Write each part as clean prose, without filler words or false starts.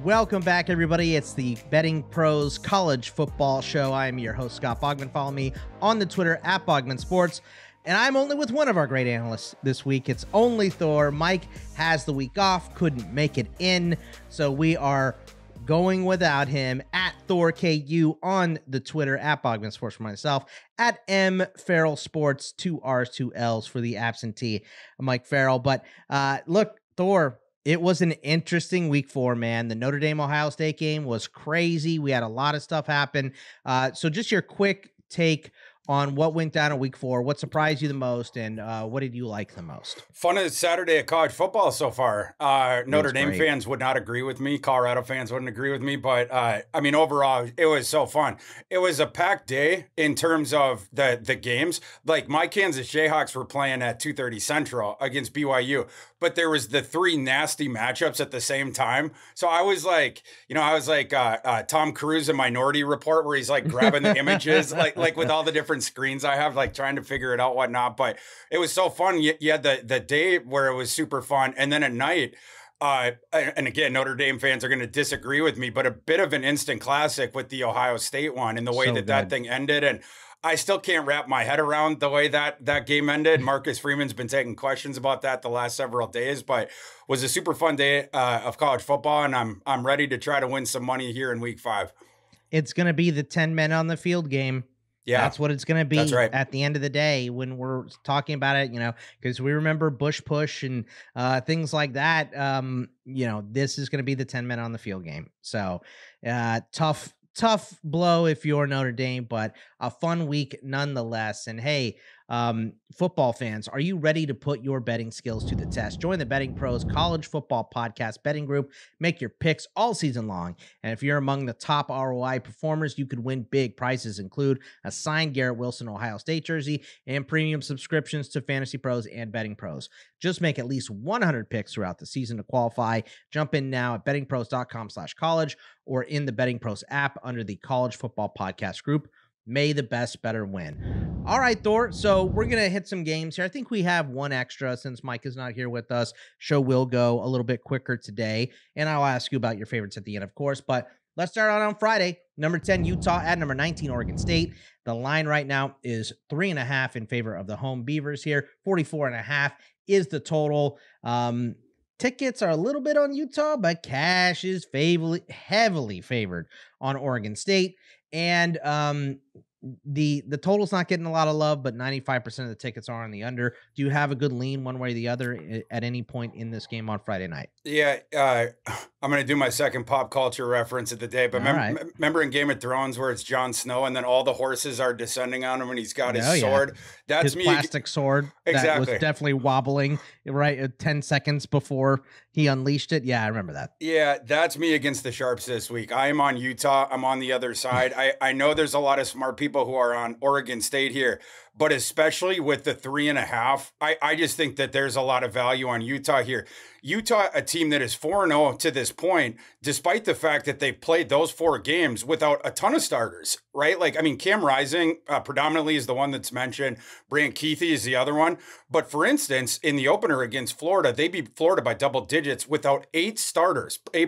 Welcome back, everybody. It's the Betting Pros College Football Show. I am your host, Scott Bogman. Follow me on the Twitter at Bogman Sports. And I'm only with one of our great analysts this week. It's only Thor. Mike has the week off, couldn't make it in. So we are going without him at ThorKU on the Twitter, at Bogman Sports for myself, at M Farrell Sports, 2 R's, 2 L's for the absentee Mike Farrell. But look, Thor, it was an interesting week 4, man. The Notre Dame-Ohio State game was crazy. We had a lot of stuff happen. So just your quick take on what went down in week 4, what surprised you the most, and what did you like the most? Funnest Saturday of college football so far. Notre Dame fans would not agree with me. Colorado fans wouldn't agree with me. But, I mean, overall, it was so fun. It was a packed day in terms of the games. Like, my Kansas Jayhawks were playing at 2:30 Central against BYU. But there was the 3 nasty matchups at the same time. So I was like, Tom Cruise in Minority Report, where he's like grabbing the images, like with all the different screens I have, like trying to figure it out, whatnot. But it was so fun. You had the day where it was super fun. And then at night, and again, Notre Dame fans are going to disagree with me, but a bit of an instant classic with the Ohio State one and the way that thing ended. And I still can't wrap my head around the way that game ended. Marcus Freeman's been taking questions about that the last several days, but it was a super fun day of college football, and I'm ready to try to win some money here in week 5. It's going to be the 10 men on the field game. Yeah, that's what it's going to be at the end of the day when we're talking about it, because we remember Bush push and things like that. This is going to be the 10 men on the field game. So tough blow if you're Notre Dame, but a fun week nonetheless. And hey, football fans, are you ready to put your betting skills to the test? Join the Betting Pros College Football Podcast betting group. Make your picks all season long. And if you're among the top ROI performers, you could win big prizes, include a signed Garrett Wilson Ohio State jersey and premium subscriptions to Fantasy Pros and Betting Pros. Just make at least 100 picks throughout the season to qualify. Jump in now at bettingpros.com/college or in the Betting Pros app under the College Football Podcast group. May the best better win. All right, Thor. So we're going to hit some games here. I think we have one extra since Mike is not here with us. Show will go a little bit quicker today. And I'll ask you about your favorites at the end, of course. But let's start out on Friday. Number 10, Utah at number 19, Oregon State. The line right now is 3.5 in favor of the home Beavers here. 44.5 is the total. Tickets are a little bit on Utah, but cash is heavily favored on Oregon State. And the total's not getting a lot of love, but 95% of the tickets are on the under. Do you have a good lean one way or the other at any point in this game on Friday night? Yeah, I'm going to do my second pop culture reference of the day. But remember in Game of Thrones where it's Jon Snow and then all the horses are descending on him and he's got his sword? That's his plastic sword that was definitely wobbling, right, 10 seconds before he unleashed it. Yeah, I remember that. Yeah, that's me against the Sharps this week. I am on Utah. I'm on the other side. I know there's a lot of smart people who are on Oregon State here, but especially with the 3.5, I just think that there's a lot of value on Utah here. Utah, a team that is 4-0 to this point, despite the fact that they played those 4 games without a ton of starters, right? Like, I mean, Cam Rising predominantly is the one that's mentioned. Brant Keithy is the other one. But for instance, in the opener against Florida, they beat Florida by double digits without 8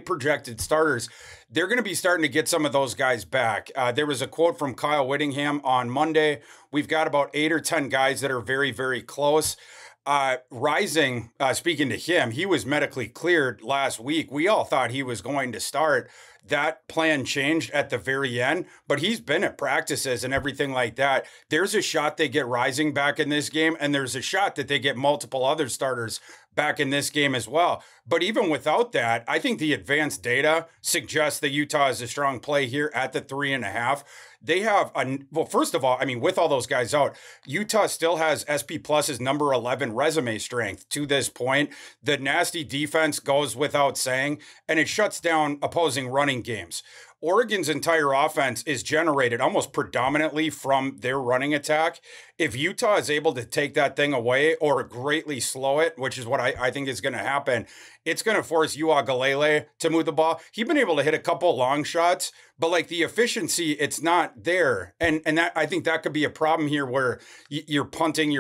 projected starters. They're going to be starting to get some of those guys back. There was a quote from Kyle Whittingham on Monday. We've got about 8 or 10 guys that are very, very close. Rising, speaking to him, he was medically cleared last week. We all thought he was going to start. That plan changed at the very end, but he's been at practices and everything like that. There's a shot they get Rising back in this game, and there's a shot that they get multiple other starters back in this game as well. But even without that, I think the advanced data suggests that Utah is a strong play here at the 3.5. They have, first of all, I mean, with all those guys out, Utah still has SP Plus's number 11 resume strength to this point. The nasty defense goes without saying, and it shuts down opposing running games. Oregon's entire offense is generated almost predominantly from their running attack. If Utah is able to take that thing away or greatly slow it, which is what I think is going to happen, it's going to force Uiagalelei to move the ball. He's been able to hit a couple long shots, but like the efficiency, it's not there. And that, I think that could be a problem here where you're punting.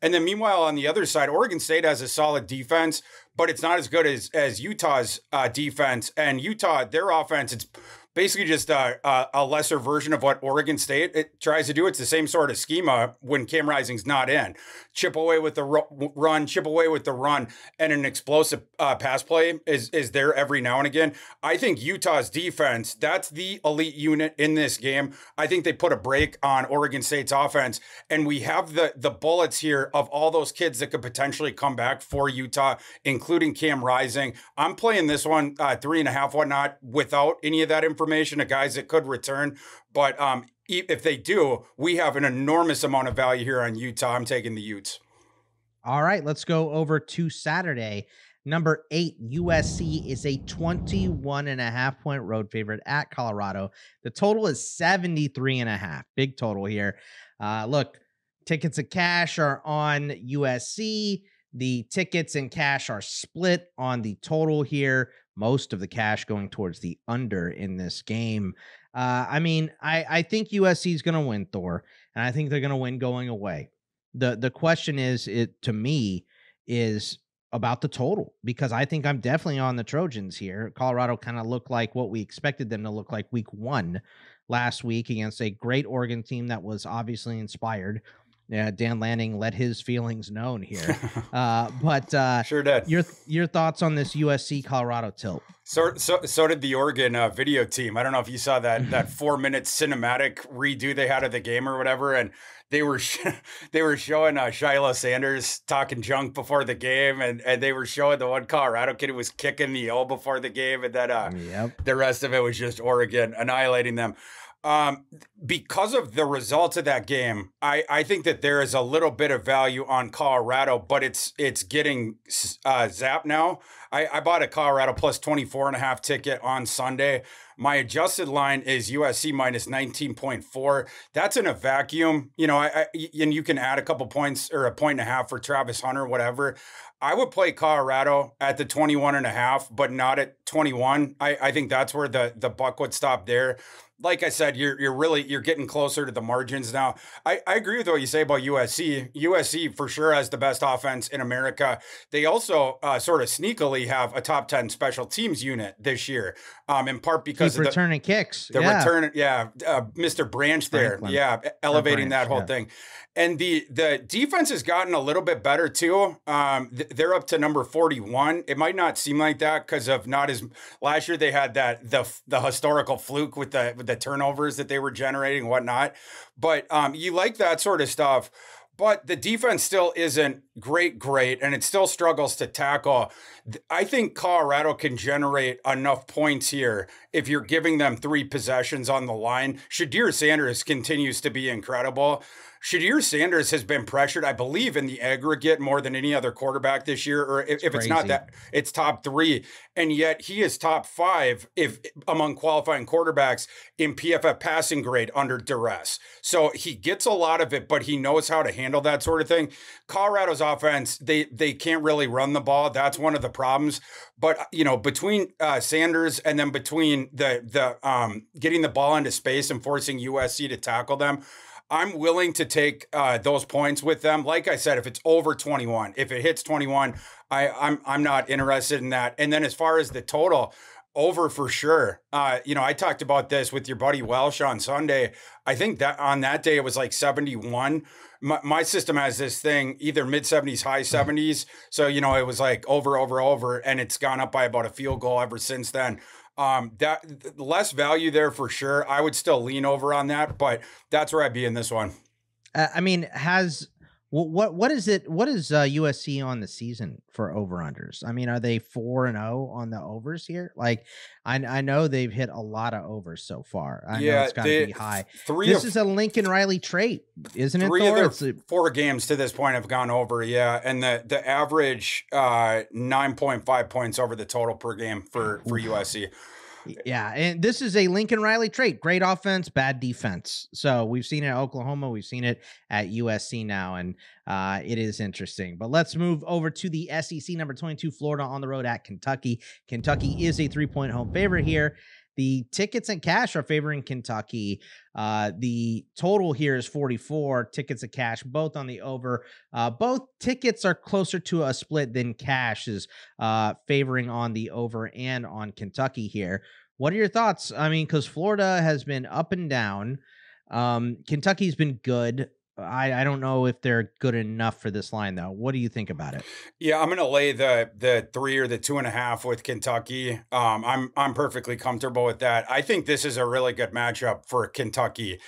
And then meanwhile, on the other side, Oregon State has a solid defense, but it's not as good as Utah's defense. And Utah, their offense, it's basically just a lesser version of what Oregon State it tries to do. It's the same sort of schema when Cam Rising's not in. Chip away with the run, and an explosive pass play is there every now and again. I think Utah's defense, that's the elite unit in this game. I think they put a break on Oregon State's offense, and we have the bullets here of all those kids that could potentially come back for Utah, including Cam Rising. I'm playing this one 3.5, whatnot, without any of that information of guys that could return. But if they do, we have an enormous amount of value here on Utah. I'm taking the Utes. All right, let's go over to Saturday. Number 8, USC is a 21.5 point road favorite at Colorado. The total is 73.5. Big total here. Look, tickets and cash are on USC. The tickets and cash are split on the total here. Most of the cash going towards the under in this game. I think USC is going to win, Thor, and I think they're going to win going away. The question is, to me, is about the total, because I think I'm definitely on the Trojans here. Colorado kind of looked like what we expected them to look like week 1 last week against a great Oregon team that was obviously inspired. Dan Lanning let his feelings known here. But sure did. Your thoughts on this USC Colorado tilt? So did the Oregon video team. I don't know if you saw that 4-minute cinematic redo they had of the game or whatever, and they were showing Shiloh Sanders talking junk before the game, and they were showing the one Colorado kid who was kicking the O before the game, and then the rest of it was just Oregon annihilating them. Because of the results of that game, I think that there is a little bit of value on Colorado, but it's getting zapped now. I bought a Colorado plus 24.5 ticket on Sunday. My adjusted line is USC minus 19.4. That's in a vacuum, and you can add a couple points or 1.5 for Travis Hunter, whatever. I would play Colorado at the 21.5, but not at 21. I think that's where the buck would stop there. Like I said, you're getting closer to the margins now. I agree with what you say about USC. USC for sure has the best offense in America. They also sort of sneakily have a top 10 special teams unit this year, in part because of returning kicks. Return, Mr. Branch there, Franklin. Elevating that whole thing. And the defense has gotten a little bit better too. They're up to number 41. It might not seem like that because of not as last year they had the historical fluke with the turnovers that they were generating and whatnot. But you like that sort of stuff. But the defense still isn't great, and it still struggles to tackle. I think Colorado can generate enough points here if you're giving them 3 possessions on the line. Shadir Sanders continues to be incredible. Shadir Sanders has been pressured, I believe, in the aggregate more than any other quarterback this year, or if it's not that, it's top 3. And yet he is top 5 if among qualifying quarterbacks in PFF passing grade under duress. So he gets a lot of it, but he knows how to handle that sort of thing. Colorado's offense, they can't really run the ball. That's one of the problems. But between Sanders and then between the getting the ball into space and forcing USC to tackle them, I'm willing to take those points with them. Like I said, if it's over 21, if it hits 21, I'm not interested in that. And then as far as the total, over for sure. I talked about this with your buddy Welsh on Sunday. I think that on that day it was like 71. My system has this thing either mid 70s, high 70s. So, it was like over, and it's gone up by about a field goal ever since then. That less value there for sure. I would still lean over on that, but that's where I'd be in this one. What is it? What is USC on the season for over-unders? Are they 4-0 on the overs here? Like, I know they've hit a lot of overs so far. I know it's got to be high. This is a Lincoln Riley trait, isn't it? 3 of their 4 games to this point have gone over, and the average 9.5 points over the total per game for USC. Yeah, and this is a Lincoln Riley trait. Great offense, bad defense. So we've seen it at Oklahoma. We've seen it at USC now, and it is interesting. But let's move over to the SEC, number 22, Florida on the road at Kentucky. Kentucky is a 3-point home favorite here. The tickets and cash are favoring Kentucky. The total here is 44. Tickets and cash, both on the over. Both tickets are closer to a split than cash is favoring on the over and on Kentucky here. What are your thoughts? I mean, because Florida has been up and down. Kentucky's been good. I don't know if they're good enough for this line, though. What do you think about it? Yeah, I'm going to lay the 3 or the 2.5 with Kentucky. I'm perfectly comfortable with that. I think this is a really good matchup for Kentucky.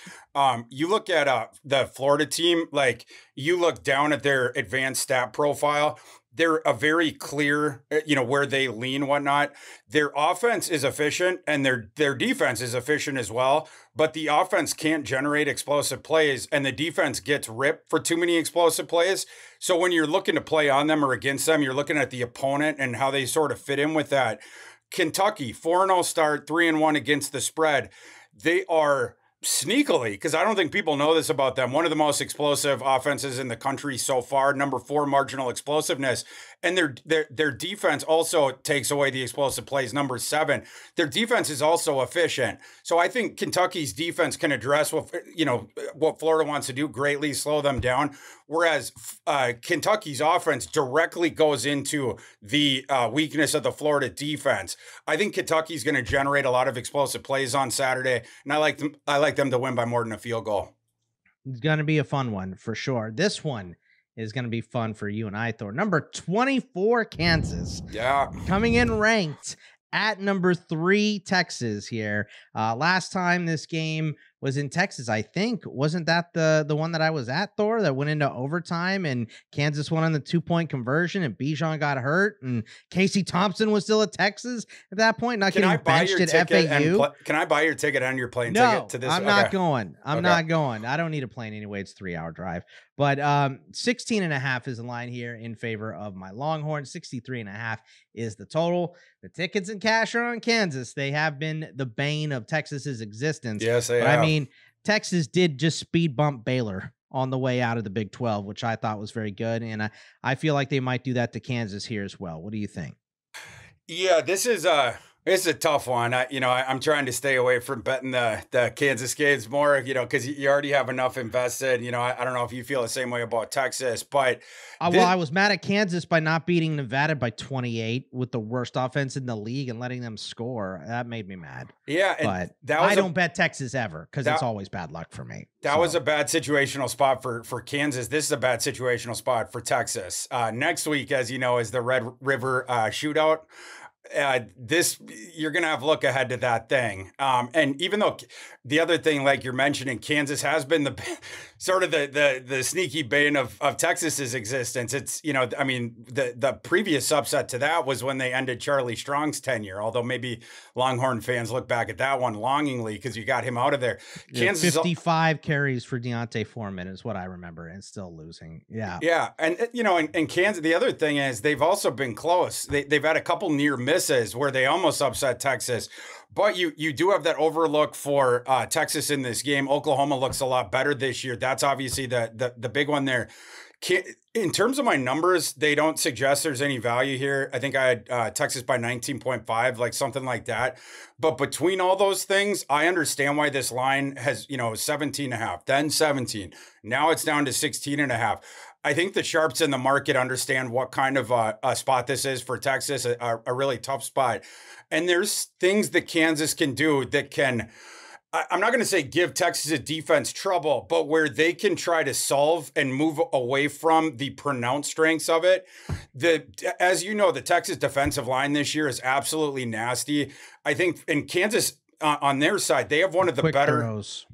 You look at the Florida team, like you look down at their advanced stat profile. They're a very clear, where they lean, whatnot. Their offense is efficient and their defense is efficient as well. But the offense can't generate explosive plays and the defense gets ripped for too many explosive plays. So when you're looking to play on them or against them, you're looking at the opponent and how they sort of fit in with that. Kentucky, 4-0 start, 3-1 against the spread. They are sneakily, because I don't think people know this about them, one of the most explosive offenses in the country so far, number 4 marginal explosiveness. And their defense also takes away the explosive plays, number 7. Their defense is also efficient. So I think Kentucky's defense can address what Florida wants to do, greatly slow them down. Whereas Kentucky's offense directly goes into the weakness of the Florida defense. I think Kentucky's going to generate a lot of explosive plays on Saturday, and I like them to win by more than a field goal. It's going to be a fun one for sure. This one is going to be fun for you and I, Thor. Number 24, Kansas. Yeah. Coming in ranked at number 3, Texas here. Last time this game was in Texas, I think. Wasn't that the one that I was at, Thor, that went into overtime and Kansas won on the 2-point conversion and Bijan got hurt and Casey Thompson was still at Texas at that point, not getting benched at FAU? Can I buy your ticket on your plane ticket to this? I'm not going. I'm not going. I don't need a plane anyway. It's a 3-hour drive. But 16.5 is the line here in favor of my Longhorns. 63.5 is the total. The tickets and cash are on Kansas. They have been the bane of Texas's existence. Yes, they have. I mean, Texas did just speed bump Baylor on the way out of the Big 12, which I thought was very good. And I feel like they might do that to Kansas here as well. What do you think? Yeah, this is it's a tough one. I'm trying to stay away from betting the Kansas games more, because you already have enough invested. I don't know if you feel the same way about Texas, but I was mad at Kansas by not beating Nevada by 28 with the worst offense in the league and letting them score. That made me mad. Yeah, but I don't bet Texas ever because it's always bad luck for me. That was a bad situational spot for Kansas. This is a bad situational spot for Texas. Next week, as you know, is the Red River shootout. You're going to have look ahead to that thing. And even though the other thing, like you're mentioning, Kansas has been the sort of the sneaky bane of Texas's existence. It's, the previous upset to that was when they ended Charlie Strong's tenure, although maybe Longhorn fans look back at that one longingly because you got him out of there. Yeah, Kansas 55 carries for Deontay Foreman is what I remember, and still losing. Yeah. Yeah. And, in Kansas, the other thing is they've also been close. They've had a couple near misses where they almost upset Texas. But you do have that overlook for Texas in this game. Oklahoma looks a lot better this year. That's obviously the big one there. In terms of my numbers, they don't suggest there's any value here. I think I had Texas by 19.5, like something like that. But between all those things, I understand why this line has, 17.5, then 17. Now it's down to 16.5. I think the sharps in the market understand what kind of a spot this is for Texas, a really tough spot. And there's things that Kansas can do that can, I'm not going to say give Texas a defense trouble, but where they can try to solve and move away from the pronounced strengths of it. As you know, the Texas defensive line this year is absolutely nasty. I think in Kansas, on their side, they have one of the better throws.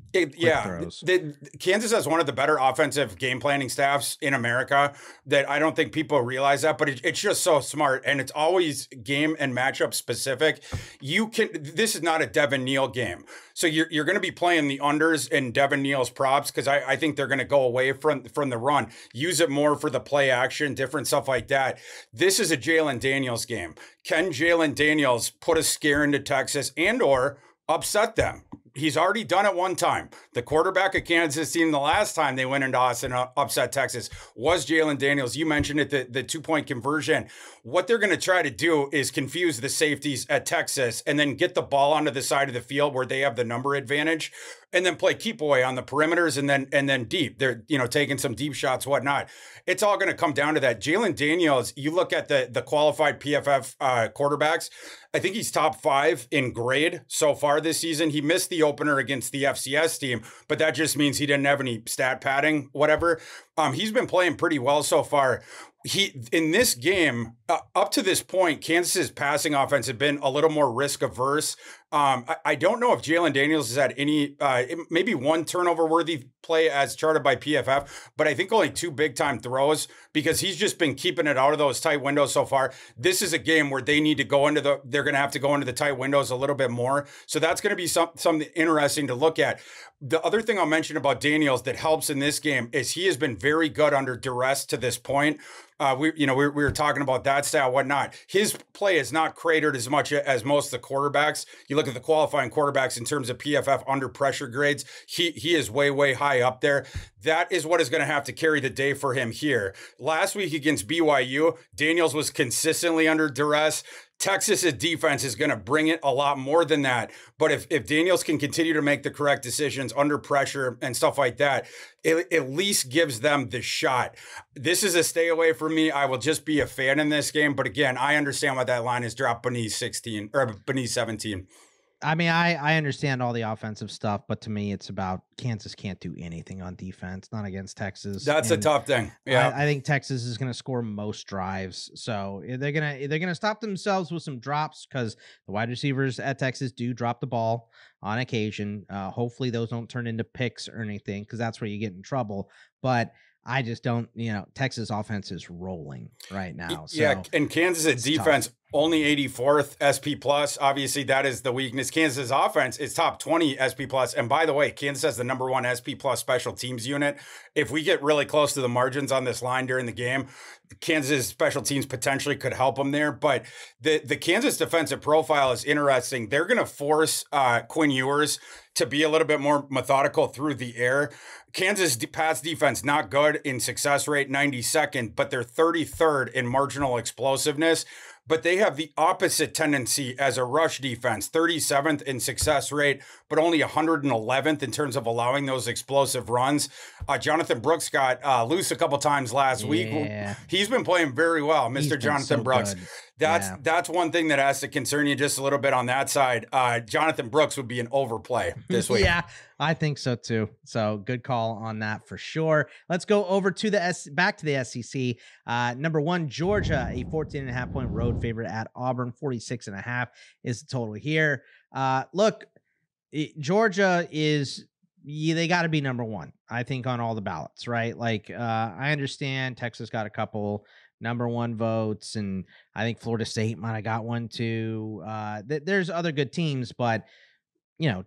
Kansas has one of the better offensive game planning staffs in America that I don't think people realize that, but it's just so smart, and it's always game and matchup specific. This is not a Devin Neal game. So you're going to be playing the unders and Devin Neal's props because I think they're going to go away from the run, use it more for the play action, different stuff like that. This is a Jalen Daniels game. Can Jalen Daniels put a scare into Texas and or upset them? He's already done it one time. The quarterback of Kansas team, the last time they went into Austin, upset Texas, was Jalen Daniels. You mentioned it, the 2-point conversion. What they're going to try to do is confuse the safeties at Texas and then get the ball onto the side of the field where they have the number advantage, and then play keep away on the perimeters and then deep. They're taking some deep shots, whatnot. It's all going to come down to that. Jalen Daniels, you look at the qualified PFF quarterbacks, I think he's top 5 in grade so far this season. He missed the opener against the FCS team, but that just means he didn't have any stat padding, whatever. He's been playing pretty well so far. In this game, up to this point, Kansas's passing offense had been a little more risk averse. I don't know if Jalen Daniels has had any, maybe one turnover worthy play as charted by PFF, but I think only 2 big time throws because he's just been keeping it out of those tight windows so far. This is a game where they need to go they're going to have to go into the tight windows a little bit more. So that's going to be something interesting to look at. The other thing I'll mention about Daniels that helps in this game is he has been very good under duress to this point. We were talking about that style, whatnot. His play is not cratered as much as most of the quarterbacks. You look at the qualifying quarterbacks in terms of PFF under pressure grades. He is way, way high up there. That is what is going to have to carry the day for him here. Last week against BYU, Daniels was consistently under duress. Texas's defense is going to bring it a lot more than that. But if Daniels can continue to make the correct decisions under pressure and stuff like that, it at least gives them the shot. This is a stay away from me. I will just be a fan in this game. But again, I understand why that line is dropped beneath 16 or beneath 17. I mean, I understand all the offensive stuff, but to me, it's about Kansas can't do anything on defense, not against Texas. That's a tough thing. Yeah, I think Texas is going to score most drives, so they're gonna stop themselves with some drops because the wide receivers at Texas do drop the ball on occasion. Hopefully, those don't turn into picks or anything because that's where you get in trouble. But I just don't, Texas offense is rolling right now. So yeah, and Kansas' defense tough. Only 84th SP plus. Obviously, that is the weakness. Kansas' offense is top 20 SP plus. And by the way, Kansas has the number 1 SP plus special teams unit. If we get really close to the margins on this line during the game, Kansas special teams potentially could help them there. But the Kansas defensive profile is interesting. They're going to force Quinn Ewers to be a little bit more methodical through the air. Kansas pass defense, not good in success rate, 92nd, but they're 33rd in marginal explosiveness. But they have the opposite tendency as a rush defense, 37th in success rate, but only 111th in terms of allowing those explosive runs. Jonathan Brooks got loose a couple times last week. He's been playing very well, Mr. Jonathan Brooks. Good. That's one thing that has to concern you just a little bit on that side. Jonathan Brooks would be an overplay this week. Yeah, I think so too. So good call on that for sure. Let's go over to back to the SEC. Number 1, Georgia, a 14.5 point road favorite at Auburn. 46.5 is the total here. Look, Georgia they got to be number 1, I think, on all the ballots, right? Like, I understand Texas got a couple number 1 votes, and I think Florida State might have got one too. There's other good teams, but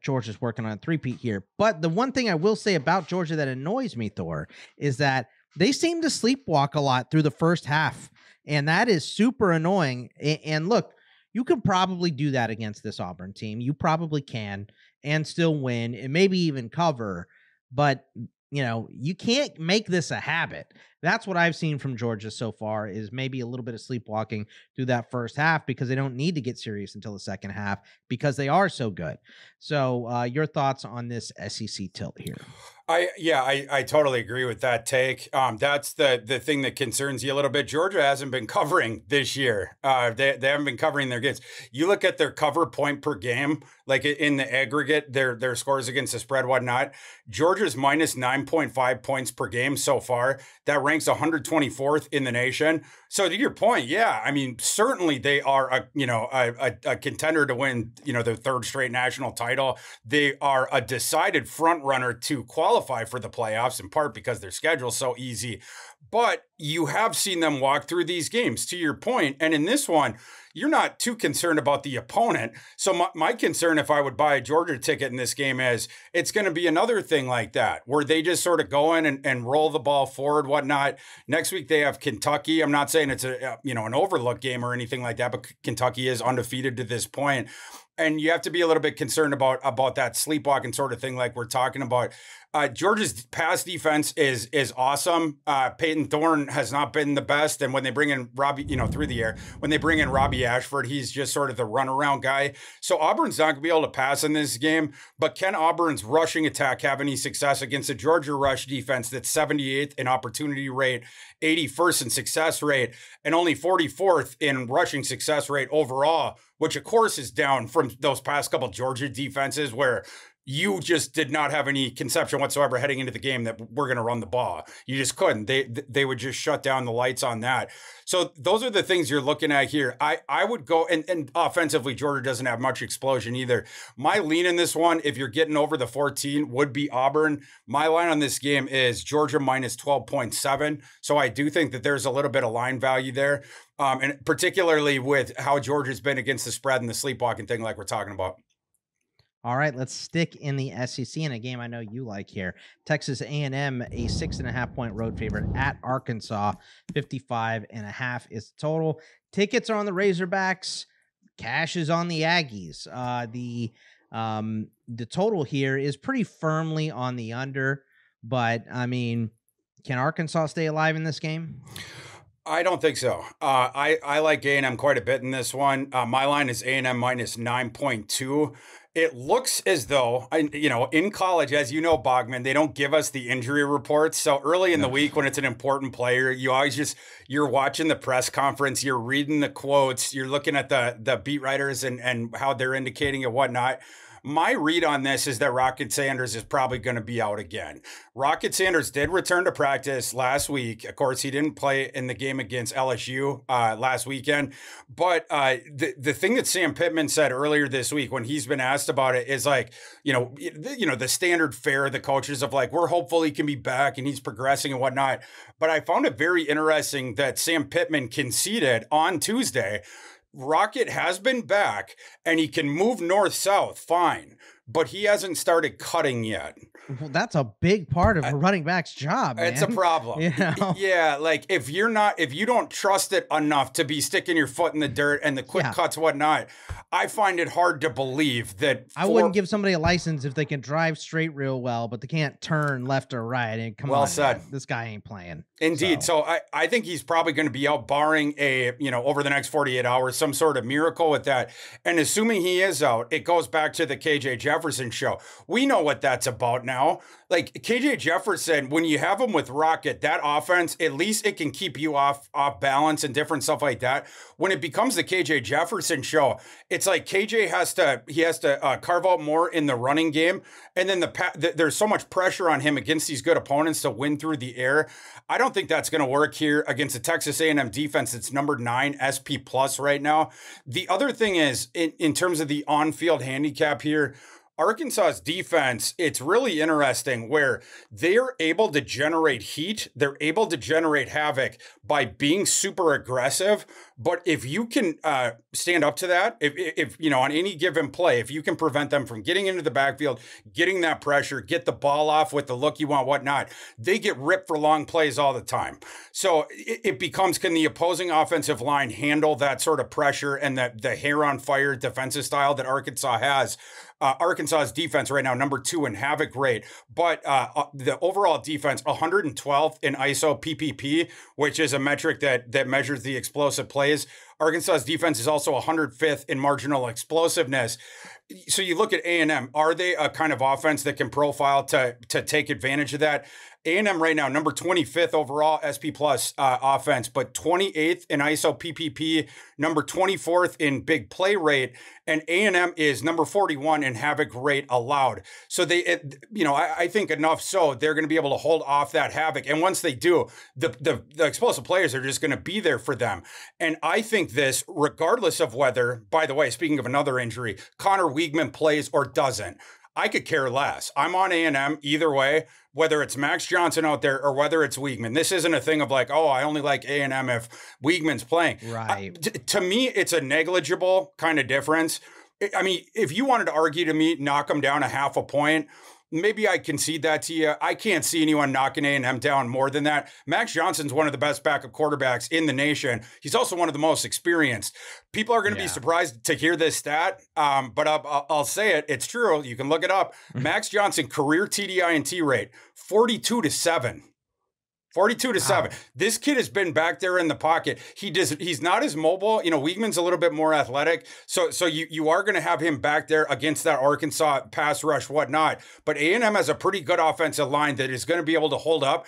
Georgia's working on a three-peat here. But the one thing I will say about Georgia that annoys me, Thor, is that they seem to sleepwalk a lot through the first half, and that is super annoying. And look, you could probably do that against this Auburn team. You probably can and still win and maybe even cover, but you can't make this a habit. That's what I've seen from Georgia so far, is maybe a little bit of sleepwalking through that first half because they don't need to get serious until the second half because they are so good. So your thoughts on this SEC tilt here? I totally agree with that take. That's the thing that concerns you a little bit. Georgia hasn't been covering this year. They haven't been covering their games. You look at their cover point per game, like in the aggregate, their scores against the spread, whatnot. Georgia's minus 9.5 points per game so far. That ranks 124th in the nation. So to your point, yeah, I mean, certainly they are a contender to win, their third straight national title. They are a decided front runner to qualify for the playoffs, in part because their schedule's so easy. But you have seen them walk through these games, to your point. And in this one, you're not too concerned about the opponent. So my concern, if I would buy a Georgia ticket in this game, is it's going to be another thing like that, where they just sort of go in and roll the ball forward, whatnot. Next week, they have Kentucky. I'm not saying it's an overlook game or anything like that, but Kentucky is undefeated to this point. And you have to be a little bit concerned about that sleepwalking sort of thing like we're talking about. Georgia's pass defense is awesome. Peyton Thorne has not been the best. And when they bring in Robbie, through the air, when they bring in Robbie Ashford, he's just sort of the runaround guy. So Auburn's not going to be able to pass in this game. But can Auburn's rushing attack have any success against a Georgia rush defense that's 78th in opportunity rate, 81st in success rate, and only 44th in rushing success rate overall, which of course is down from those past couple Georgia defenses where you just did not have any conception whatsoever heading into the game that we're going to run the ball. You just couldn't. They would just shut down the lights on that. So those are the things you're looking at here. I would go, and offensively, Georgia doesn't have much explosion either. My lean in this one, if you're getting over the 14, would be Auburn. My line on this game is Georgia minus 12.7. So I do think that there's a little bit of line value there. And particularly with how Georgia's been against the spread and the sleepwalking thing like we're talking about. All right, let's stick in the SEC in a game I know you like here. Texas A&M, a 6.5-point road favorite at Arkansas. 55.5 is the total. Tickets are on the Razorbacks. Cash is on the Aggies. The total here is pretty firmly on the under, but I mean, can Arkansas stay alive in this game? I don't think so. I like A&M quite a bit in this one. My line is A&M minus 9.2. It looks as though, in college, as you know, Bogman, they don't give us the injury reports. So early in the week when it's an important player, you're watching the press conference, you're reading the quotes, you're looking at the beat writers and how they're indicating and whatnot. My read on this is that Rocket Sanders is probably going to be out again. Rocket Sanders did return to practice last week. Of course, he didn't play in the game against LSU last weekend. But the thing that Sam Pittman said earlier this week when he's been asked about it is like, the standard fare, the coaches of like, we're hopeful he can be back and he's progressing and whatnot. But I found it very interesting that Sam Pittman conceded on Tuesday Rocket has been back and he can move north-south fine, but he hasn't started cutting yet. Well, that's a big part of a running back's job, man. It's a problem. Yeah, like if you don't trust it enough to be sticking your foot in the dirt and the quick cuts, whatnot, I find it hard to believe that. I wouldn't give somebody a license if they can drive straight real well, but they can't turn left or right. And come on, man, this guy ain't playing. Indeed. So I think he's probably going to be out barring over the next 48 hours, some sort of miracle with that. And assuming he is out, it goes back to the KJ Jefferson show. We know what that's about now. Like KJ Jefferson, when you have him with Rocket, that offense, at least it can keep you off balance and different stuff like that. When it becomes the KJ Jefferson show, it's like KJ has to carve out more in the running game. And then there's so much pressure on him against these good opponents to win through the air. I don't think that's going to work here against the Texas A&M defense. It's number 9 SP plus right now. The other thing is in terms of the on-field handicap here, Arkansas's defense, it's really interesting where they're able to generate heat. They're able to generate havoc by being super aggressive. But if you can stand up to that, if on any given play, if you can prevent them from getting into the backfield, getting that pressure, get the ball off with the look you want, whatnot, they get ripped for long plays all the time. So it becomes, can the opposing offensive line handle that sort of pressure and the hair on fire defensive style that Arkansas has? Arkansas's defense right now, number 2 in havoc rate, but the overall defense, 112th in ISO PPP, which is a metric that measures the explosive plays. Arkansas's defense is also 105th in marginal explosiveness. so you look at A&M, are they a kind of offense that can profile to take advantage of that? A&M right now, number 25th overall SP plus offense, but 28th in ISO PPP, number 24th in big play rate, and A&M is number 41 in havoc rate allowed. So I think enough so they're going to be able to hold off that havoc. And once they do, the explosive players are just going to be there for them. And I think this, regardless of whether, by the way, speaking of another injury, Connor Weigman plays or doesn't, I could care less. I'm on A&M either way, whether it's Max Johnson out there or whether it's Weigman. This isn't a thing of like, oh, I only like A&M if Weigman's playing. Right. To me, it's a negligible kind of difference. I mean, if you wanted to argue to me, knock them down a half a point, maybe I concede that to you. I can't see anyone knocking A&M down more than that. Max Johnson's one of the best backup quarterbacks in the nation. He's also one of the most experienced. People are going to be surprised to hear this stat, but I'll say it. It's true. You can look it up. Max Johnson, career TD-INT rate, 42-7. 42-7. This kid has been back there in the pocket. He's not as mobile. You know, Weigman's a little bit more athletic. So you are going to have him back there against that Arkansas pass rush, whatnot. But A&M has a pretty good offensive line that is going to be able to hold up.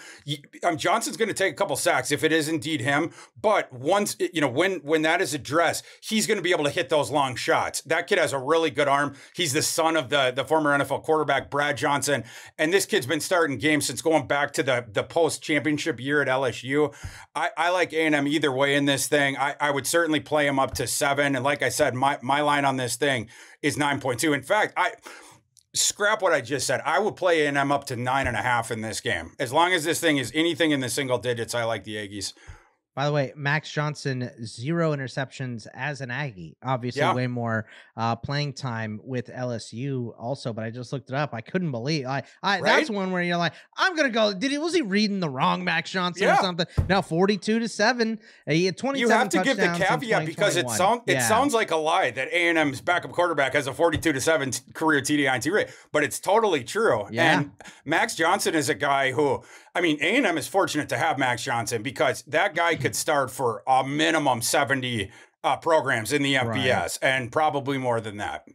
Johnson's going to take a couple sacks if it is indeed him. But once, when that is addressed, he's going to be able to hit those long shots. That kid has a really good arm. He's the son of the former NFL quarterback, Brad Johnson. And this kid's been starting games since going back to the post-championship year at LSU. I like A&M either way in this thing. I would certainly play him up to 7. And like I said, my line on this thing is 9.2. In fact, scrap what I just said. I would play A&M up to 9.5 in this game. As long as this thing is anything in the single digits, I like the Aggies. By the way, Max Johnson, 0 interceptions as an Aggie. Obviously, way more playing time with LSU also, but I just looked it up. I couldn't believe right? That's one where you're like, I'm going to go. Was he reading the wrong Max Johnson or something? Now, 42-7. He had 27. You have to give the caveat because it sounds like a lie that A&M's backup quarterback has a 42-7 career TD-INT rate, but it's totally true. Yeah. And Max Johnson is a guy who, A&M is fortunate to have Max Johnson because that guy could start for a minimum 70 programs in the FBS and probably more than that.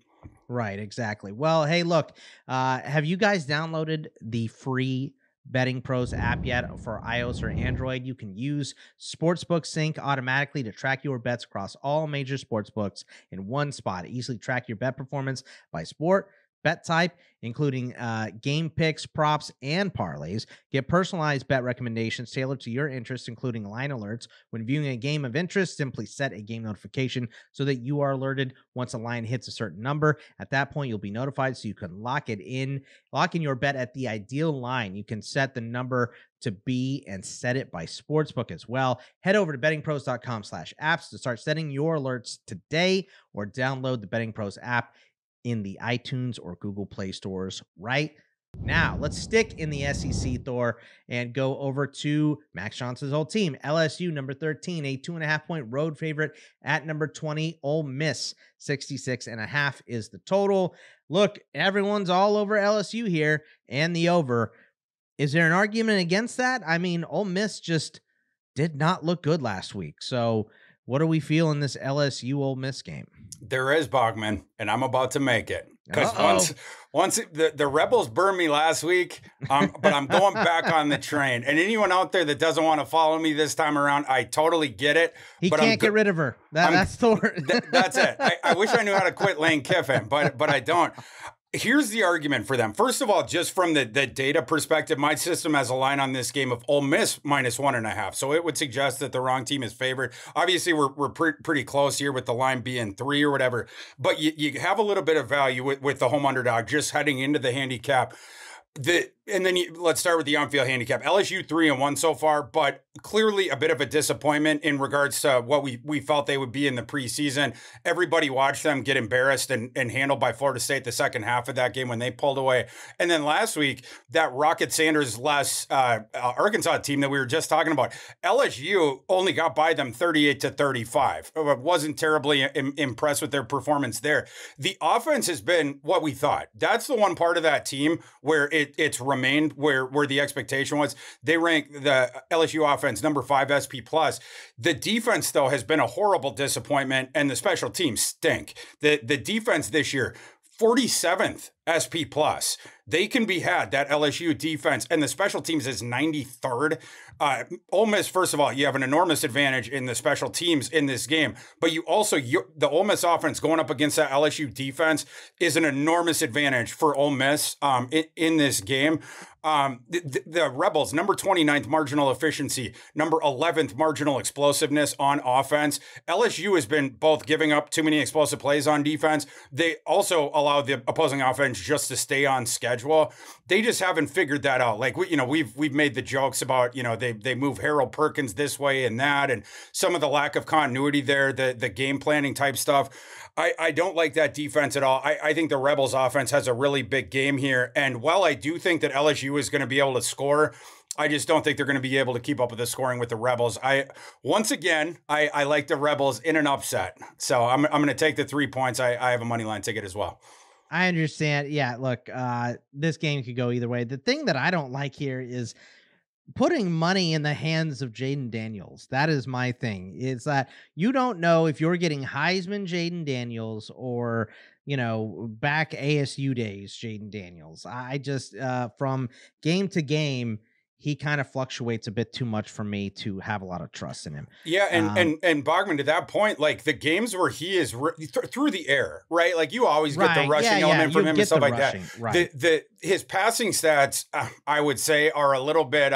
Right, exactly. Well, hey, look, have you guys downloaded the free Betting Pros app yet for iOS or Android? You can use Sportsbook Sync automatically to track your bets across all major sportsbooks in one spot. Easily track your bet performance by sport, bet type, including game picks, props, and parlays. Get personalized bet recommendations tailored to your interests, including line alerts. When viewing a game of interest, simply set a game notification so that you are alerted once a line hits a certain number. At that point, you'll be notified so you can lock in your bet at the ideal line. You can set the number to be and set it by Sportsbook as well. Head over to bettingpros.com/apps to start setting your alerts today, or download the Betting Pros app in the iTunes or Google Play stores right now. Let's stick in the SEC, Thor, and go over to Max Johnson's old team, LSU, number 13, a 2.5-point road favorite at number 20. Ole Miss, 66.5 is the total. Look, everyone's all over LSU here and the over. Is there an argument against that? Ole Miss just did not look good last week. So what do we feel in this LSU Ole Miss game? There is, Bogman, and I'm about to make it. Because once the Rebels burned me last week, but I'm going back on the train. And anyone out there that doesn't want to follow me this time around, I totally get it. He can't get rid of her. That's Thor. That's it. I wish I knew how to quit Lane Kiffin, but I don't. Here's the argument for them. First of all, just from the data perspective, my system has a line on this game of Ole Miss -1.5. So it would suggest that the wrong team is favored. Obviously, we're pretty close here with the line being 3 or whatever. But you have a little bit of value with the home underdog just heading into the handicap. Let's start with the on-field handicap. LSU 3-1 so far, but clearly a bit of a disappointment in regards to what we felt they would be in the preseason. Everybody watched them get embarrassed and handled by Florida State the second half of that game when they pulled away. And then last week, that Rocket Sanders-less Arkansas team that we were just talking about, LSU only got by them 38-35. I wasn't terribly impressed with their performance there. The offense has been what we thought. That's the one part of that team where it's remained where the expectation was. They rank the LSU offense number 5 SP plus. The defense, though, has been a horrible disappointment, and the special teams stink. The defense this year, 47th SP plus. They can be had, that LSU defense, and the special teams is 93rd. Ole Miss, first of all, you have an enormous advantage in the special teams in this game, but you also, the Ole Miss offense going up against that LSU defense is an enormous advantage for Ole Miss in this game. The Rebels, number 29th marginal efficiency, number 11th marginal explosiveness on offense. LSU has been both giving up too many explosive plays on defense. They also allow the opposing offense just to stay on schedule. They just haven't figured that out. Like we've made the jokes about, they move Harold Perkins this way and that, and some of the lack of continuity there, the game planning type stuff. I don't like that defense at all. I think the Rebels offense has a really big game here. And while I do think that LSU is going to be able to score, I just don't think they're going to be able to keep up with the scoring with the Rebels. Once again, I like the Rebels in an upset. So I'm going to take the 3 points. I have a money line ticket as well. I understand. Yeah, look, this game could go either way. The thing that I don't like here is putting money in the hands of Jaden Daniels. That is my thing. Is that you don't know if you're getting Heisman Jaden Daniels or, back ASU days Jaden Daniels. I just, from game to game, he kind of fluctuates a bit too much for me to have a lot of trust in him. Yeah, and Bogman, to that point, like the games where he is through the air, right? Like you always get the rushing element from him and stuff like that. Right. His passing stats, I would say, are a little bit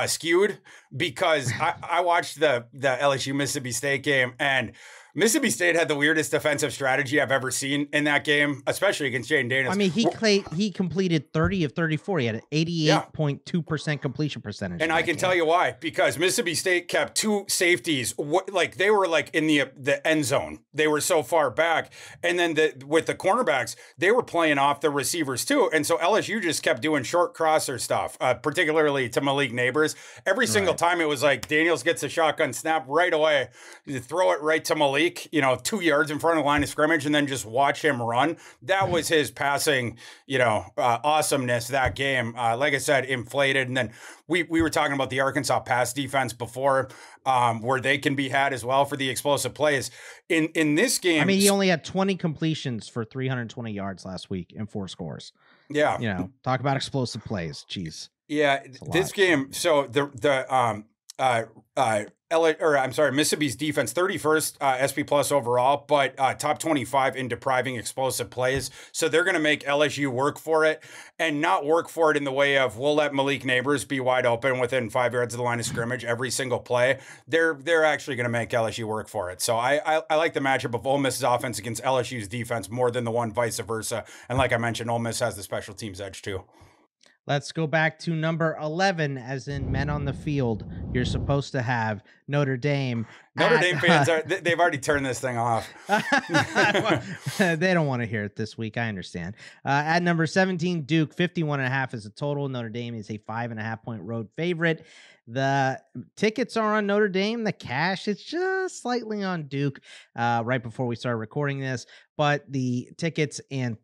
skewed because I watched the LSU Mississippi State game, and Mississippi State had the weirdest defensive strategy I've ever seen in that game, especially against Jaden Daniels. I mean, he completed 30 of 34. He had an 88.2% completion percentage. And I can tell you why, because Mississippi State kept two safeties, like they were like in the end zone. They were so far back. And then with the cornerbacks, they were playing off the receivers too. And so LSU just kept doing short crosser stuff, particularly to Malik Neighbors. Every single time it was like Daniels gets a shotgun snap right away, you throw it right to Malik, 2 yards in front of the line of scrimmage, and then just watch him run. That was his passing, awesomeness that game. Like I said, inflated. And then we were talking about the Arkansas pass defense before, where they can be had as well for the explosive plays. In this game, I mean, he only had 20 completions for 320 yards last week and 4 scores. Yeah. Talk about explosive plays. Jeez. Yeah. This game. So Mississippi's defense, 31st SP plus overall, but top 25 in depriving explosive plays. So they're going to make LSU work for it, and not work for it in the way of we'll let Malik Neighbors be wide open within 5 yards of the line of scrimmage every single play. They're actually going to make LSU work for it. So I like the matchup of Ole Miss's offense against LSU's defense more than the one vice versa. And like I mentioned, Ole Miss has the special teams edge too. Let's go back to number 11, as in men on the field. You're supposed to have Notre Dame. Notre Dame fans they've already turned this thing off. They don't want to hear it this week. I understand. At number 17, Duke, 51.5 is a total. Notre Dame is a 5.5 point road favorite. The tickets are on Notre Dame. The cash is just slightly on Duke right before we started recording this. But the tickets and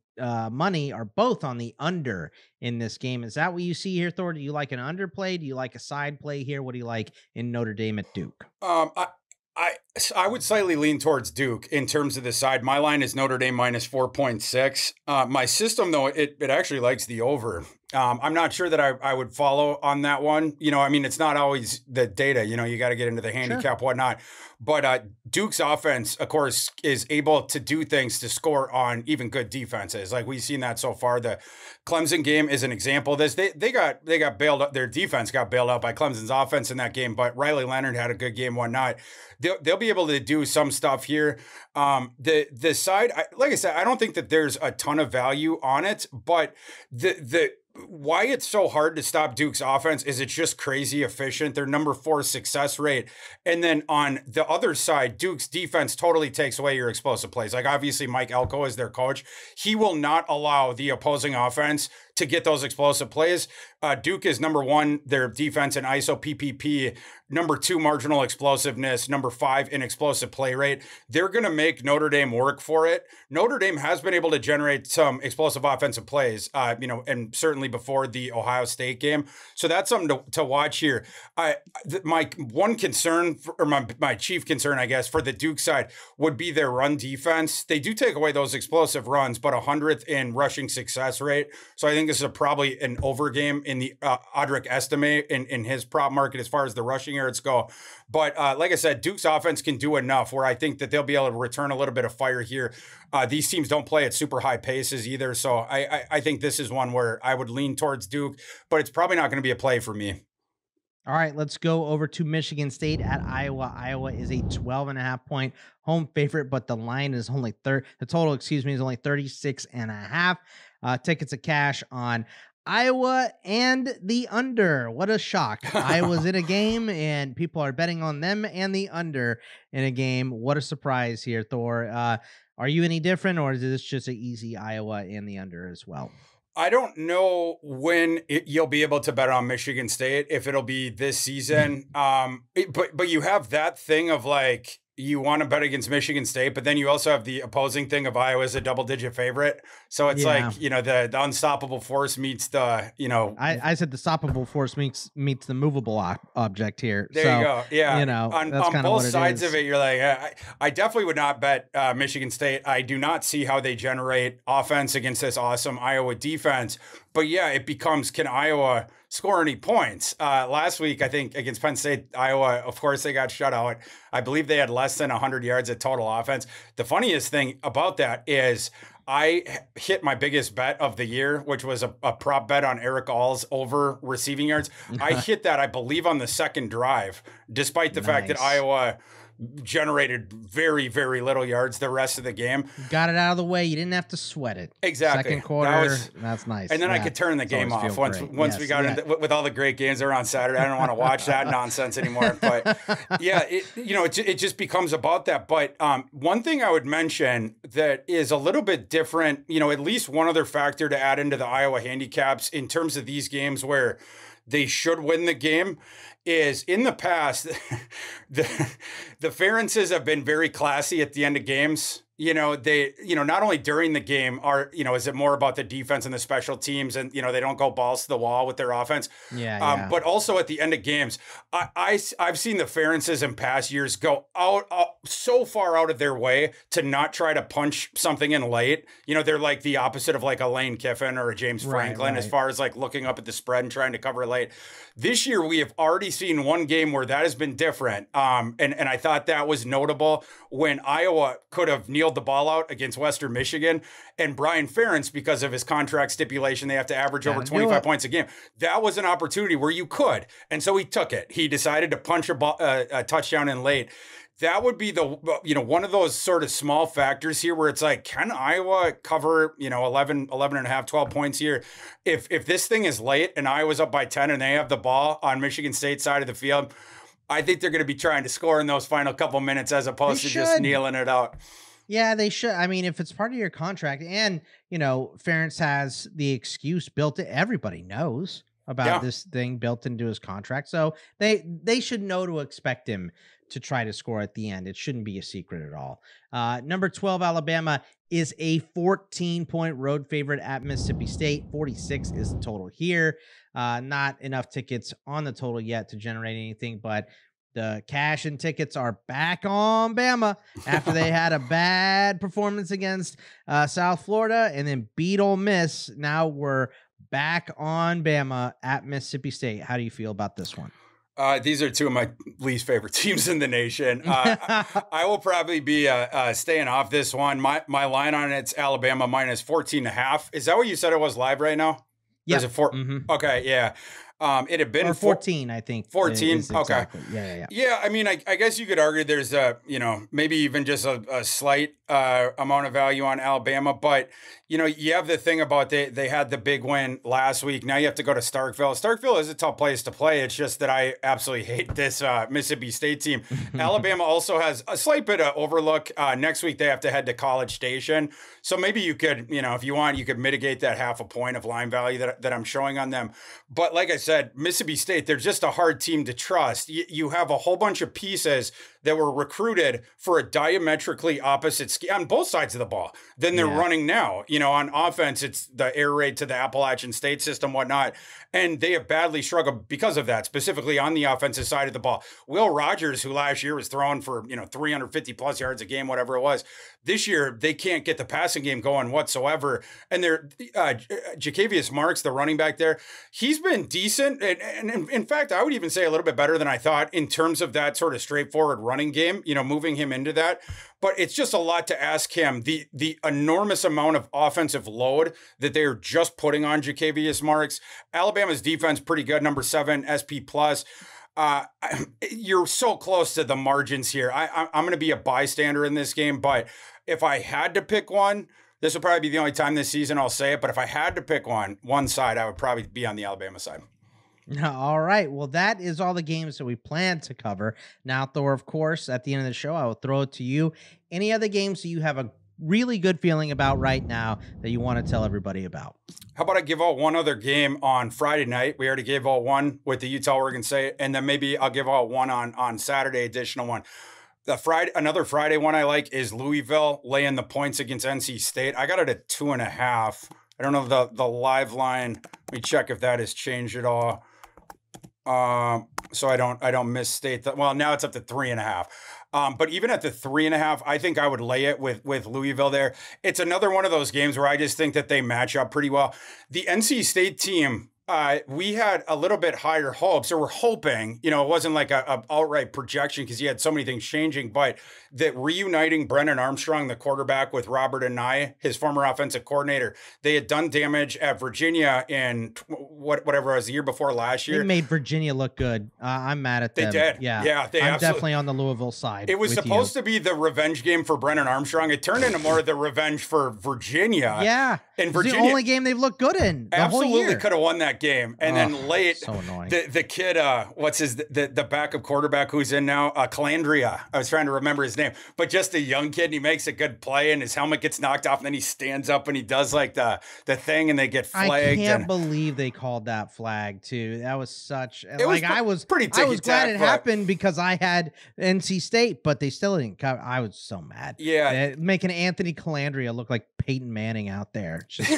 money are both on the under in this game. Is that what you see here, Thor? Do you like an underplay? Do you like a side play here? What do you like in Notre Dame at Duke? I would slightly lean towards Duke in terms of the side. My line is Notre Dame minus 4.6. My system, though, it actually likes the over. I'm not sure that I would follow on that one. It's not always the data. You got to get into the handicap, whatnot. But Duke's offense, of course, is able to do things to score on even good defenses. Like we've seen that so far. The Clemson game is an example of this. They got bailed up. Their defense got bailed out by Clemson's offense in that game. But Riley Leonard had a good game, whatnot. They'll be able to do some stuff here. The side, like I said, I don't think that there's a ton of value on it, but the why it's so hard to stop Duke's offense is it's just crazy efficient. They're number 4 success rate. And then on the other side, Duke's defense totally takes away your explosive plays. Like obviously Mike Elko is their coach. He will not allow the opposing offense to get those explosive plays. Duke is number 1, their defense in ISO PPP, number 2 marginal explosiveness, number 5 in explosive play rate. They're going to make Notre Dame work for it. Notre Dame has been able to generate some explosive offensive plays, and certainly before the Ohio State game. So that's something to watch here. My one concern, or my chief concern, I guess, for the Duke side would be their run defense. They do take away those explosive runs, but 100th in rushing success rate. So I think this is probably an over game in the Audric estimate in his prop market as far as the rushing yards go. But like I said, Duke's offense can do enough where I think that they'll be able to return a little bit of fire here. These teams don't play at super high paces either. So I think this is one where I would lean towards Duke, but it's probably not going to be a play for me. All right, let's go over to Michigan State at Iowa. Iowa is a 12.5-point home favorite, but the line is only the total, is only 36.5. Tickets of cash on Iowa and the under. What a shock. Iowa's in a game and people are betting on them and the under in a game. What a surprise here, Thor. Are you any different, or is this just an easy Iowa and the under as well? I don't know when you'll be able to bet on Michigan State, if it'll be this season. But you have that thing of like, you want to bet against Michigan State, but then you also have the opposing thing of Iowa as a double-digit favorite. So it's like, the unstoppable force meets the, I said the stoppable force meets the movable object here. There you go. Yeah. On both sides of it, you're like, I definitely would not bet Michigan State. I do not see how they generate offense against this awesome Iowa defense. But yeah, it becomes, can Iowa score any points? Last week, I think against Penn State, Iowa, of course, they got shut out. I believe they had less than 100 yards of total offense. The funniest thing about that is I hit my biggest bet of the year, which was a prop bet on Eric All's over receiving yards. I hit that, I believe, on the second drive, despite the fact that Iowa generated very, very little yards the rest of the game. Got it out of the way. You didn't have to sweat it. Exactly. Second quarter, that's nice. And then I could turn the game off once we got into with all the great games that were on Saturday. I don't want to watch that nonsense anymore. But yeah, it just becomes about that. But one thing I would mention that is a little bit different, at least one other factor to add into the Iowa handicaps in terms of these games where they should win the game, is in the past, the Ferences have been very classy at the end of games. They, not only during the game is it more about the defense and the special teams and, they don't go balls to the wall with their offense. But also at the end of games, I've seen the Ferences in past years go out so far out of their way to not try to punch something in late. They're like the opposite of like a Lane Kiffin or a James Franklin as far as like looking up at the spread and trying to cover late. This year, we have already seen one game where that has been different. And I thought that was notable when Iowa could have kneeled the ball out against Western Michigan, and Brian Ferentz, because of his contract stipulation, they have to average over 25 points a game. That was an opportunity where you could. And so he took it. He decided to punch a touchdown in late. That would be the, one of those sort of small factors here where it's like, can Iowa cover, 11 and a half, 12 points here? If this thing is late and Iowa's up by 10 and they have the ball on Michigan State side of the field, I think they're going to be trying to score in those final couple minutes as opposed to just kneeling it out. Yeah, they should. I mean, if it's part of your contract and, Ferentz has the excuse built in, everybody knows about this thing built into his contract. So they should know to expect him to try to score at the end. It shouldn't be a secret at all. Number 12, Alabama is a 14-point road favorite at Mississippi State. 46 is the total here. Not enough tickets on the total yet to generate anything, but the cash and tickets are back on Bama after they had a bad performance against South Florida and then beat Ole Miss. Now we're back on Bama at Mississippi State. How do you feel about this one? These are two of my least favorite teams in the nation. I will probably be staying off this one. My line on it's Alabama minus 14.5. Is that what you said it was live right now? Yeah. Is it 4? Mm-hmm. Okay, yeah. It had been 14, I think. 14. Exactly. Okay. Yeah. I mean, I guess you could argue there's maybe even just a slight amount of value on Alabama, but you have the thing about they had the big win last week. Now you have to go to Starkville. Starkville is a tough place to play. It's just that I absolutely hate this Mississippi State team. Alabama also has a slight bit of overlook. Next week they have to head to College Station. So maybe you could, if you want, you could mitigate that half a point of line value that I'm showing on them. But like I said, Mississippi State, they're just a hard team to trust. You have a whole bunch of pieces that were recruited for a diametrically opposite scheme on both sides of the ball than they're running now. You know, on offense, it's the air raid to the Appalachian State system, whatnot. And they have badly struggled because of that, specifically on the offensive side of the ball. Will Rogers, who last year was throwing for, 350 plus yards a game, whatever it was, this year they can't get the passing game going whatsoever. And they're Jacavius Marks, the running back there, he's been decent. And in fact, I would even say a little bit better than I thought in terms of that sort of straightforward running game, moving him into that. But it's just a lot to ask him. The enormous amount of offensive load that they're just putting on Jacavius Marks. Alabama's defense pretty good, number 7 SP plus. You're so close to the margins here. I'm going to be a bystander in this game, but if I had to pick one, this will probably be the only time this season I'll say it. But if I had to pick one side, I would probably be on the Alabama side. All right. Well, that is all the games that we plan to cover. Now, Thor, of course, at the end of the show, I will throw it to you. Any other games that you have a really good feeling about right now that you want to tell everybody about? How about I give out one other game on Friday night? We already gave out one with the Utah-Oregon State, and then maybe I'll give out one on Saturday, additional one. Another Friday one I like is Louisville laying the points against NC State. I got it at 2.5. I don't know the live line. Let me check if that has changed at all. So I don't misstate that. Well, now it's up to 3.5. But even at the 3.5, I think I would lay it with Louisville there. It's another one of those games where I just think that they match up pretty well. The NC State team, we had a little bit higher hopes, or we're hoping, it wasn't like a outright projection because you had so many things changing, but that reuniting Brennan Armstrong, the quarterback, with Robert Anae, his former offensive coordinator, they had done damage at Virginia in whatever it was the year before last year. They made Virginia look good. I'm mad at them. They did. Yeah. I'm definitely on the Louisville side. It was supposed to be the revenge game for Brennan Armstrong. It turned into more of the revenge for Virginia. Yeah. And Virginia, the only game they've looked good in. Absolutely could have won that game. And then late, so annoying. The kid, the backup quarterback who's in now, Calandria. I was trying to remember his name, but just a young kid, and he makes a good play, and his helmet gets knocked off, and then he stands up and he does like the thing, and they get flagged. I can't believe they called that flag too. That was such I was glad it happened because I had NC State, but they still didn't cover. I was so mad. Yeah, making Anthony Calandria look like Peyton Manning out there. Just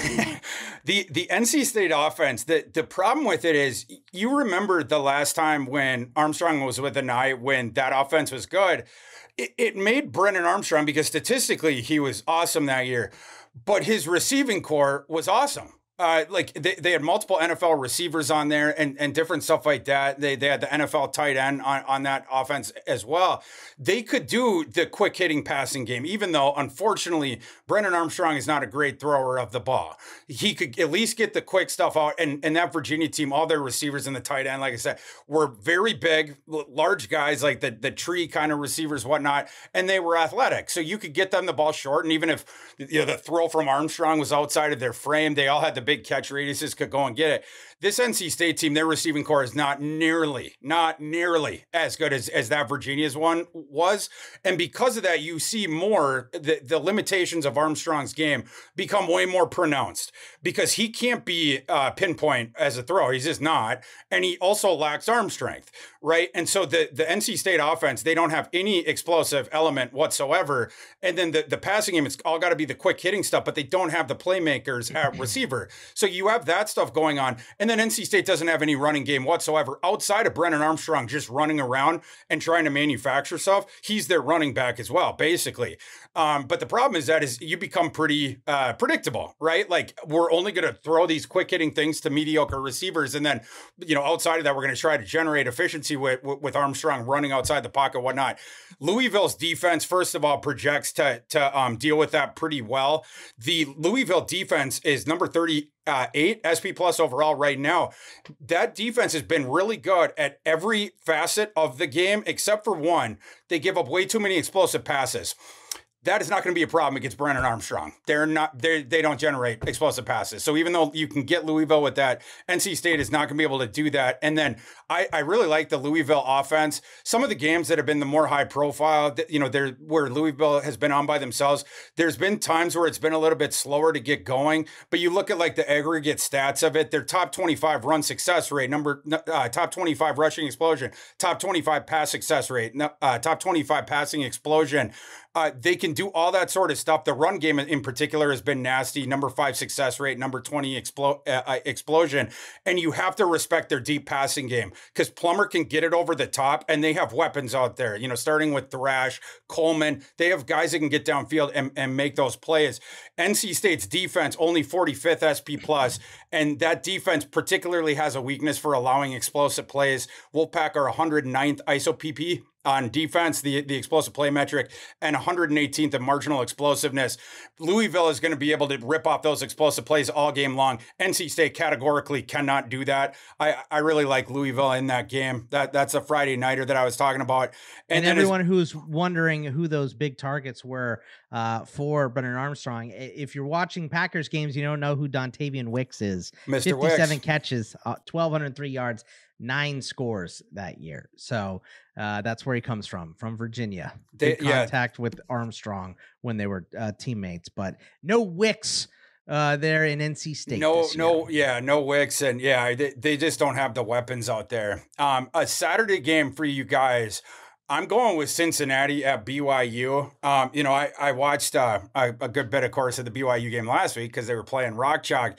the NC State offense. The problem with it is, you remember the last time when Armstrong was with Anae, when that offense was good. It made Brennan Armstrong, because statistically he was awesome that year, but his receiving core was awesome. They had multiple NFL receivers on there and different stuff like that. They had the NFL tight end on that offense as well. They could do the quick hitting passing game, even though, unfortunately, Brennan Armstrong is not a great thrower of the ball. He could at least get the quick stuff out. And that Virginia team, all their receivers in the tight end, like I said, were very big, large guys, like the tree kind of receivers, whatnot, and they were athletic. So you could get them the ball short. And even if the throw from Armstrong was outside of their frame, they all had the big catch radiuses, could go and get it. This NC State team, their receiving core is not nearly as good as that Virginia's one was. And because of that, you see more, the limitations of Armstrong's game become way more pronounced, because he can't be pinpoint as a thrower. He's just not. And he also lacks arm strength, right? And so the NC State offense, they don't have any explosive element whatsoever. And then the passing game, it's all got to be the quick hitting stuff, but they don't have the playmakers at receiver. So you have that stuff going on. And then NC State doesn't have any running game whatsoever outside of Brennan Armstrong just running around and trying to manufacture stuff. He's their running back as well, basically. But the problem is you become pretty predictable, right? Like, we're only going to throw these quick hitting things to mediocre receivers. And then, outside of that, we're going to try to generate efficiency with Armstrong running outside the pocket, whatnot. Louisville's defense, first of all, projects to deal with that pretty well. The Louisville defense is number 38 SP plus overall right now. That defense has been really good at every facet of the game except for one. They give up way too many explosive passes. That is not going to be a problem against Brennan Armstrong. They don't generate explosive passes. So even though you can get Louisville with that, NC State is not going to be able to do that. And then I really like the Louisville offense. Some of the games that have been the more high profile, where Louisville has been on by themselves, there's been times where it's been a little bit slower to get going. But you look at like the aggregate stats of it, their top 25 run success rate, top 25 rushing explosion, top 25 pass success rate, top 25 passing explosion. They can do all that sort of stuff. The run game in particular has been nasty. Number 5 success rate, number 20 explosion. And you have to respect their deep passing game because Plummer can get it over the top and they have weapons out there, starting with Thrash, Coleman. They have guys that can get downfield and make those plays. NC State's defense, only 45th SP plus. And that defense particularly has a weakness for allowing explosive plays. Wolfpack are 109th ISO PP on defense, the explosive play metric, and 118th in marginal explosiveness. Louisville is going to be able to rip off those explosive plays all game long. NC State categorically cannot do that. I really like Louisville in that game. That's a Friday nighter that I was talking about. And everyone who's wondering who those big targets were for Brennan Armstrong, if you're watching Packers games, you don't know who Dontavian Wicks is. Mr. 57 Wicks. catches, 1,203 yards, 9 scores that year. So that's where he comes from Virginia. Big contact with Armstrong when they were teammates, but no Wicks there in NC State. No Wicks. And they just don't have the weapons out there. A Saturday game for you guys. I'm going with Cincinnati at BYU. I watched a good bit, of course, of the BYU game last week because they were playing Rock Chalk.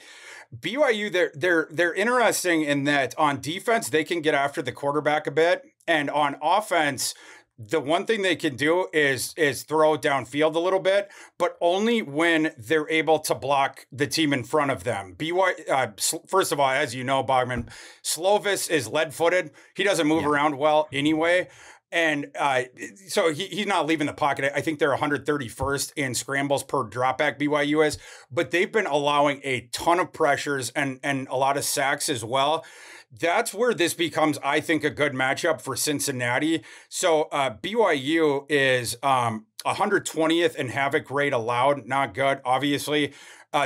BYU, they're interesting in that on defense, they can get after the quarterback a bit. And on offense, the one thing they can do is throw downfield a little bit, but only when they're able to block the team in front of them. First of all, as you know, Bogman, Slovis is lead-footed. He doesn't move around well anyway. And so he's not leaving the pocket. I think they're 131st in scrambles per dropback, BYU is, but they've been allowing a ton of pressures and a lot of sacks as well. That's where this becomes, I think, a good matchup for Cincinnati. So BYU is 120th in havoc rate allowed. Not good, obviously.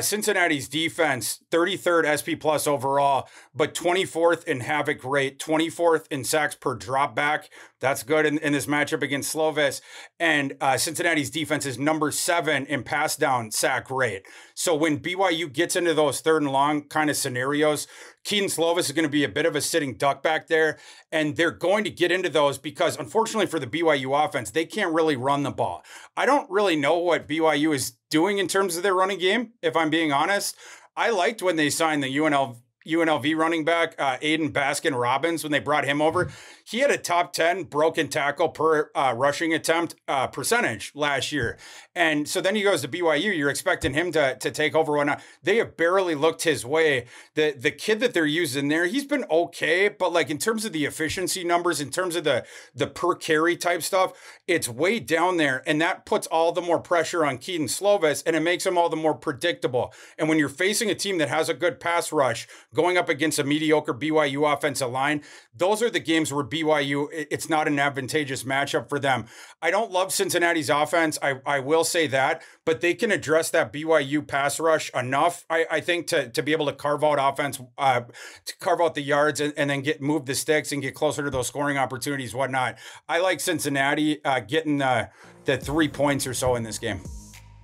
Cincinnati's defense, 33rd SP plus overall, but 24th in havoc rate, 24th in sacks per drop back. That's good in this matchup against Slovis. And Cincinnati's defense is number 7 in pass down sack rate. So when BYU gets into those 3rd and long kind of scenarios, Keaton Slovis is going to be a bit of a sitting duck back there. And they're going to get into those because, unfortunately for the BYU offense, they can't really run the ball. I don't really know what BYU is doing in terms of their running game, if I'm being honest. I liked when they signed the UNLV running back, Aiden Baskin-Robbins, when they brought him over. He had a top 10 broken tackle per rushing attempt percentage last year. And so then he goes to BYU. You're expecting him to take over. Whatnot. They have barely looked his way. The kid that they're using there, he's been okay. But like in terms of the efficiency numbers, in terms of the per carry type stuff, it's way down there. And that puts all the more pressure on Keaton Slovis and it makes him all the more predictable. And when you're facing a team that has a good pass rush going up against a mediocre BYU offensive line, those are the games where BYU, it's not an advantageous matchup for them. I don't love Cincinnati's offense. I will say that, but they can address that BYU pass rush enough, I think, to be able to carve out offense, to carve out the yards and then move the sticks and get closer to those scoring opportunities, whatnot. I like Cincinnati getting the 3 points or so in this game.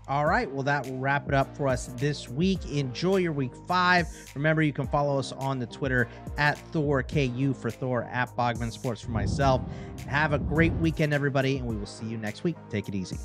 All right, well, that will wrap it up for us this week. Enjoy your week 5. Remember, you can follow us on the Twitter at ThorKU for Thor, at Bogman Sports for myself. Have a great weekend, everybody, and we will see you next week. Take it easy.